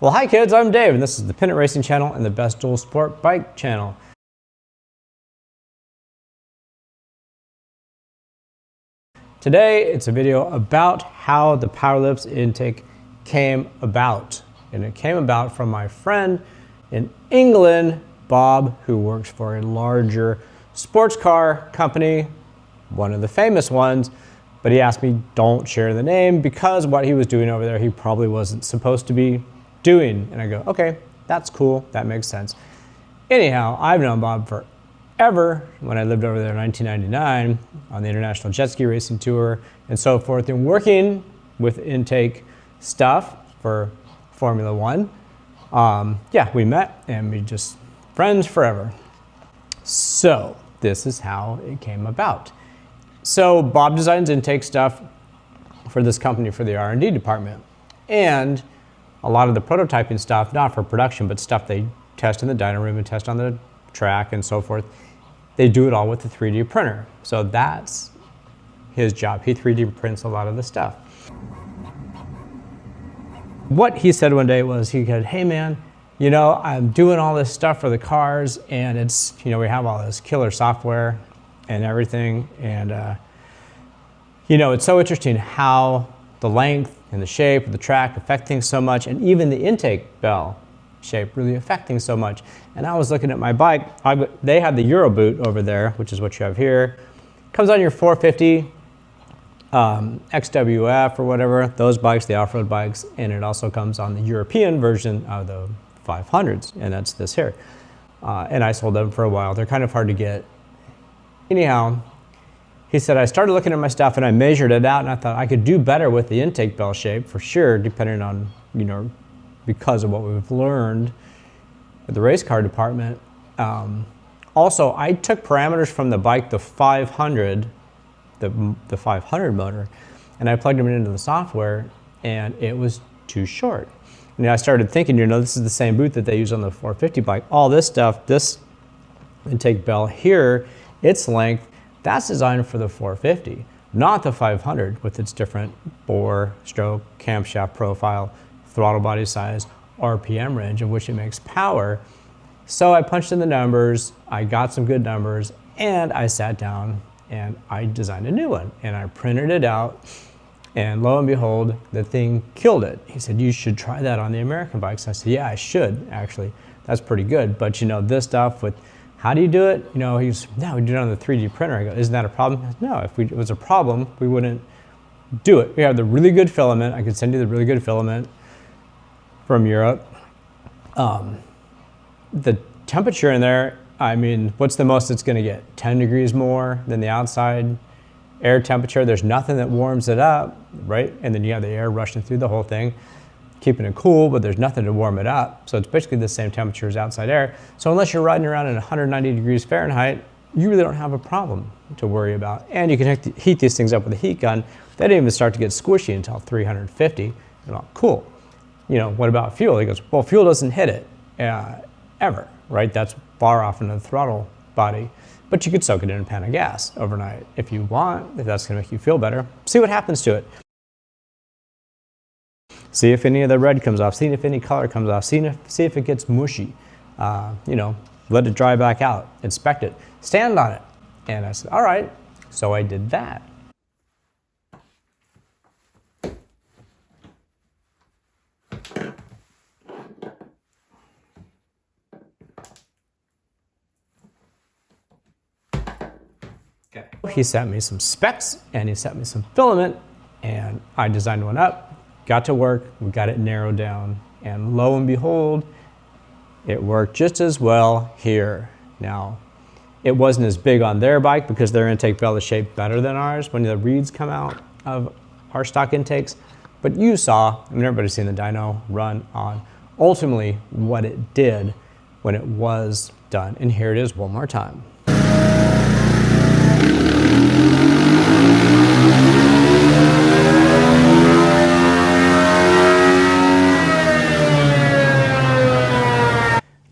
Well, hi kids, I'm Dave, and this is the Pennant Racing Channel and the Best Dual Sport Bike Channel. Today, it's a video about how the powerlips intake came about. And it came about from my friend in England, Bob, who works for a larger sports car company, one of the famous ones, but he asked me don't share the name because what he was doing over there, he probably wasn't supposed to be doing. And I go, okay, that's cool, that makes sense. Anyhow, I've known Bob forever. When I lived over there in 1999 on the International Jet Ski Racing Tour and so forth, and working with intake stuff for Formula One. Yeah, we met and we just friends forever. So this is how it came about. So Bob designs intake stuff for this company for the R&D department. And a lot of the prototyping stuff, not for production, but stuff they test in the dyno room and test on the track and so forth, they do it all with the 3D printer. So that's his job. He 3D prints a lot of the stuff. What he said one day was, he said, hey man, you know, I'm doing all this stuff for the cars and it's, you know, we have all this killer software and everything. And, you know, it's so interesting how the length and the shape of the track affect things so much, and even the intake bell shape really affect things so much. And I was looking at my bike, they had the Euro boot over there, which is what you have here. Comes on your 450 XWF or whatever, those bikes, the off-road bikes, and it also comes on the European version of the 500s, and that's this here. And I sold them for a while. They're kind of hard to get. Anyhow, he said, I started looking at my stuff and I measured it out and I thought I could do better with the intake bell shape for sure, depending on, you know, because of what we've learned at the race car department. Also, I took parameters from the bike, the 500, the 500 motor, and I plugged them into the software and it was too short. And I started thinking, you know, this is the same boot that they use on the 450 bike. All this stuff, this intake bell here, its length, that's designed for the 450, not the 500 with its different bore, stroke, camshaft profile, throttle body size, RPM range of which it makes power. So I punched in the numbers, I got some good numbers, and I sat down and I designed a new one and I printed it out, and lo and behold, the thing killed it. He said, you should try that on the American bikes. I said, yeah, I should actually. That's pretty good. But you know, this stuff with, how do you do it? You know, he's, no, we do it on the 3D printer. I go, isn't that a problem? Said, no, if it was a problem, we wouldn't do it. We have the really good filament. I could send you the really good filament from Europe. The temperature in there, I mean, what's the most it's gonna get? 10 degrees more than the outside air temperature. There's nothing that warms it up, right? And then you have the air rushing through the whole thing, keeping it cool, but there's nothing to warm it up. So it's basically the same temperature as outside air. So unless you're riding around at 190 degrees Fahrenheit, you really don't have a problem to worry about. And you can heat these things up with a heat gun. They didn't even start to get squishy until 350. I'm like, cool. You know, what about fuel? He goes, well, fuel doesn't hit it ever, right? That's far off into the throttle body. But you could soak it in a pan of gas overnight if you want, if that's gonna make you feel better. See what happens to it. See if any of the red comes off, see if any color comes off, see if it gets mushy. You know, let it dry back out, inspect it, stand on it. And I said, all right, so I did that. Okay. He sent me some specs and he sent me some filament and I designed one up, got to work, we got it narrowed down, and lo and behold, it worked just as well here. Now, it wasn't as big on their bike because their intake bell is shaped better than ours when the reeds come out of our stock intakes, but you saw, I mean, everybody's seen the dyno run on ultimately what it did when it was done. And here it is one more time.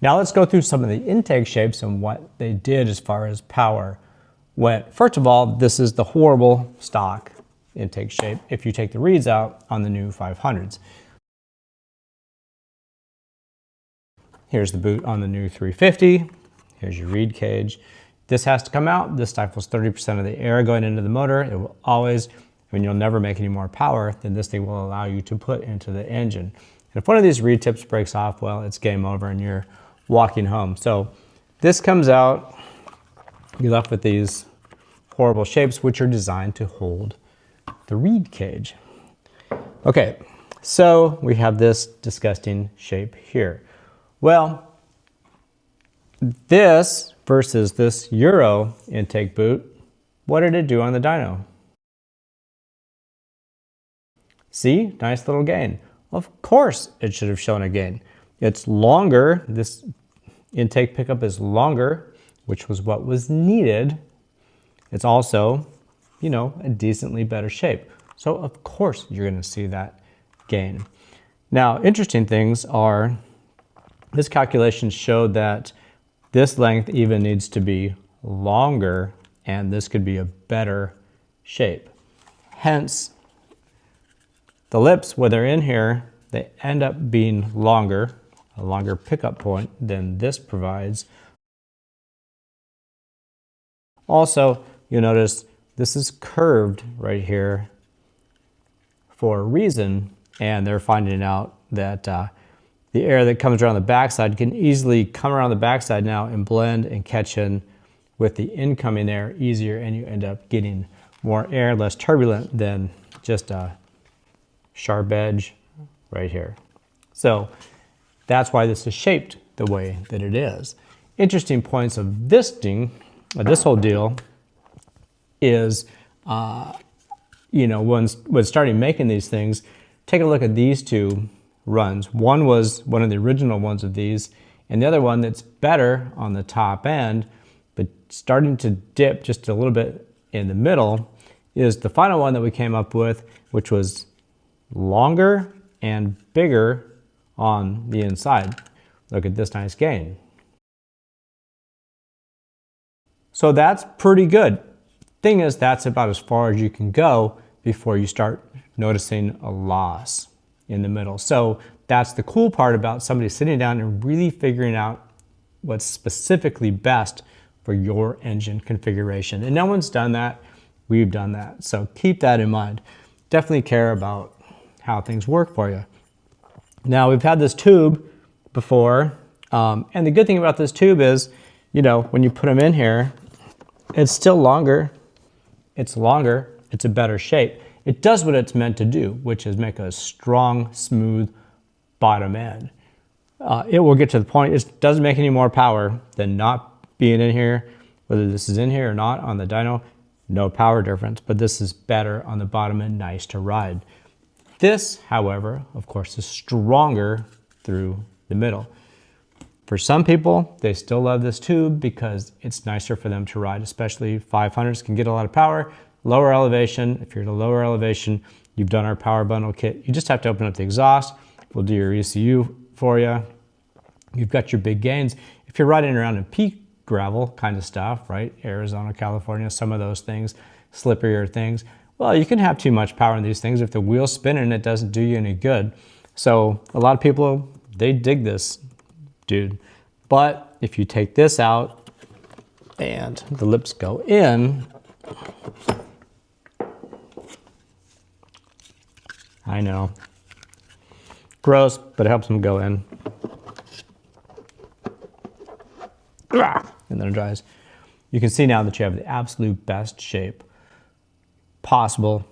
Now let's go through some of the intake shapes and what they did as far as power went. First of all, this is the horrible stock intake shape if you take the reeds out on the new 500s. Here's the boot on the new 350. Here's your reed cage. This has to come out. This stifles 30% of the air going into the motor. It will always, you'll never make any more power than this thing will allow you to put into the engine. And if one of these reed tips breaks off, well, it's game over and you're walking home. So this comes out, you're left with these horrible shapes, which are designed to hold the reed cage. Okay, so we have this disgusting shape here. Well, this versus this Euro intake boot, what did it do on the dyno? See, nice little gain. Of course it should have shown a gain. It's longer, this intake pickup is longer, which was what was needed. It's also, a decently better shape. So of course you're gonna see that gain. Now, interesting things are, this calculation showed that this length even needs to be longer and this could be a better shape. Hence, the lips, when they're in here, they end up being longer, a longer pickup point than this provides. Also, you'll notice this is curved right here for a reason, and they're finding out that the air that comes around the backside can easily come around the backside now and blend and catch in with the incoming air easier, and you end up getting more air, less turbulent than just a sharp edge right here. So that's why this is shaped the way that it is. Interesting points of this thing, this whole deal is, when starting making these things, take a look at these two runs. One was one of the original ones of these, and the other one that's better on the top end, but starting to dip just a little bit in the middle, is the final one that we came up with, which was longer and bigger on the inside. Look at this nice gain. So that's pretty good. Thing is, that's about as far as you can go before you start noticing a loss in the middle. So that's the cool part about somebody sitting down and really figuring out what's specifically best for your engine configuration. And no one's done that. We've done that. So keep that in mind. Definitely care about how things work for you. Now, we've had this tube before, and the good thing about this tube is, when you put them in here, it's still longer. It's longer. It's a better shape. It does what it's meant to do, which is make a strong, smooth bottom end. It will get to the point, it doesn't make any more power than not being in here. Whether this is in here or not on the dyno, no power difference, but this is better on the bottom end, nice to ride. This, however, of course, is stronger through the middle. For some people, they still love this tube because it's nicer for them to ride, especially 500s can get a lot of power. Lower elevation, if you're at a lower elevation, you've done our power bundle kit. You just have to open up the exhaust. We'll do your ECU for you. You've got your big gains. If you're riding around in peak gravel kind of stuff, right? Arizona, California, some of those things, slipperier things. Well, you can have too much power in these things. If the wheel's spinning, it doesn't do you any good. So a lot of people, they dig this, dude. But if you take this out and the lips go in, I know, gross, but it helps them go in. And then it dries. You can see now that you have the absolute best shape possible.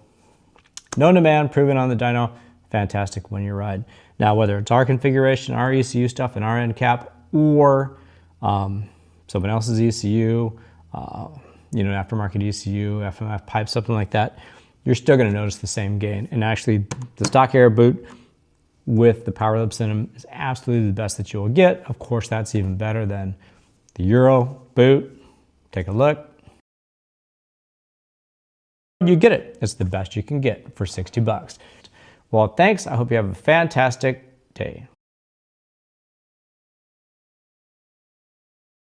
Known to man, proven on the dyno, fantastic when you ride. Now, whether it's our configuration, our ECU stuff, and our end cap, or someone else's ECU, aftermarket ECU, FMF pipe, something like that, you're still going to notice the same gain. And actually, the stock air boot with the power lips in them is absolutely the best that you will get. Of course, that's even better than the Euro boot. Take a look. You get it. It's the best you can get for 60 bucks. Well, thanks. I hope you have a fantastic day.